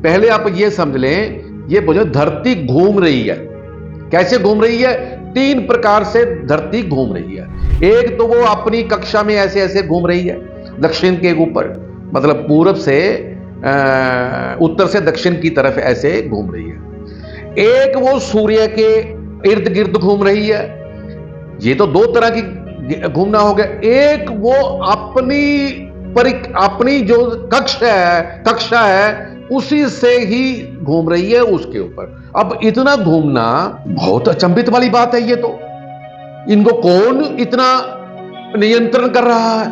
पहले आप ये समझ लें, ये बोझो धरती घूम रही है। कैसे घूम रही है? 3 प्रकार से धरती घूम रही है। एक तो वो अपनी कक्षा में ऐसे ऐसे घूम रही है, दक्षिण के ऊपर, मतलब पूरब से उत्तर से दक्षिण की तरफ ऐसे घूम रही है। एक वो सूर्य के इर्द गिर्द घूम रही है। ये तो 2 तरह की घूमना हो गया। एक वो अपनी जो कक्षा है उसी से ही घूम रही है उसके ऊपर। अब इतना घूमना बहुत अचंभित वाली बात है। ये तो इनको कौन इतना नियंत्रण कर रहा है,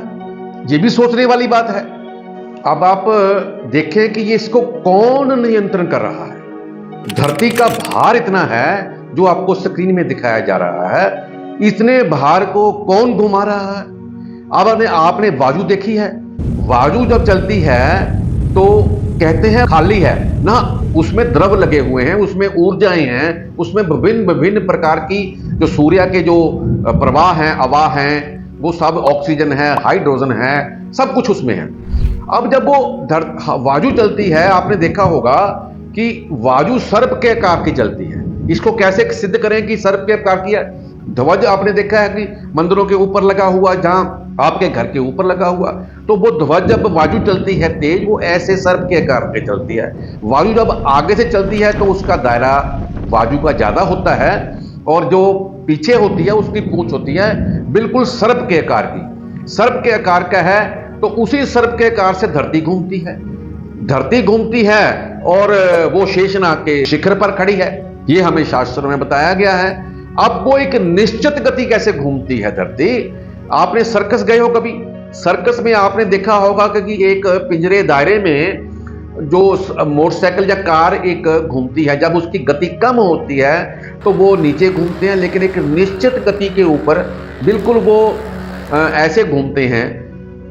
ये भी सोचने वाली बात है। अब आप देखें कि ये इसको कौन नियंत्रण कर रहा है। धरती का भार इतना है जो आपको स्क्रीन में दिखाया जा रहा है, इतने भार को कौन घुमा रहा है। अब आपने वायु देखी है। वायु जब चलती है तो कहते हैं खाली है ना, उसमें द्रव लगे हुए हैं, उसमें ऊर्जाएं हैं, उसमें विभिन्न प्रकार की जो सूर्य के जो प्रवाह हैं, हवा हैं, वो सब ऑक्सीजन है, हाइड्रोजन है, सब कुछ उसमें है। अब जब वो वायु चलती है, आपने देखा होगा कि वायु सर्प के आकार की चलती है। इसको कैसे सिद्ध करें कि सर्प के आकार की है? ध्वज आपने देखा है कि मंदिरों के ऊपर लगा हुआ, जहां आपके घर के ऊपर लगा हुआ, तो वो ध्वज जब वायु चलती है तेज, वो ऐसे सर्प के आकार के चलती है। वायु जब आगे से चलती है तो उसका दायरा वायु का ज्यादा होता है, और जो पीछे होती है उसकी पूंछ होती है बिल्कुल सर्प के आकार की। सर्प के आकार का है तो उसी सर्प के आकार से धरती घूमती है। धरती घूमती है और वो शेषनाग के शिखर पर खड़ी है। ये हमें शास्त्रों में बताया गया है। अब वो एक निश्चित गति कैसे घूमती है धरती। आपने सर्कस गए हो कभी? सर्कस में आपने देखा होगा कि एक पिंजरे दायरे में जो मोटरसाइकिल या कार एक घूमती है, जब उसकी गति कम होती है तो वो नीचे घूमते हैं, लेकिन एक निश्चित गति के ऊपर बिल्कुल वो ऐसे घूमते हैं।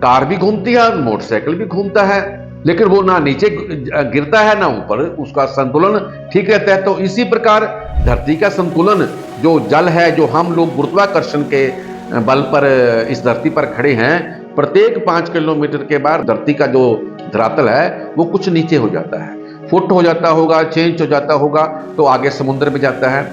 कार भी घूमती है और मोटरसाइकिल भी घूमता है, लेकिन वो ना नीचे गिरता है ना ऊपर, उसका संतुलन ठीक रहता है। तो इसी प्रकार धरती का संतुलन, जो जल है, जो हम लोग गुरुत्वाकर्षण के बल पर इस धरती पर खड़े हैं, प्रत्येक 5 किलोमीटर के बाद धरती का जो धरातल है वो कुछ नीचे हो जाता है, फुट हो जाता होगा, चेंज हो जाता होगा, तो आगे समुद्र में जाता है।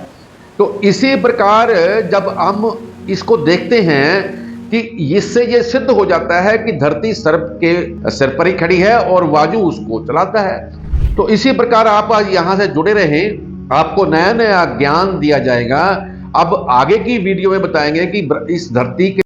तो इसी प्रकार जब हम इसको देखते हैं कि इससे ये सिद्ध हो जाता है कि धरती सर्प के सिर पर ही खड़ी है और वायु उसको चलाता है। तो इसी प्रकार आप आज यहां से जुड़े रहें, आपको नया नया ज्ञान दिया जाएगा। अब आगे की वीडियो में बताएंगे कि इस धरती के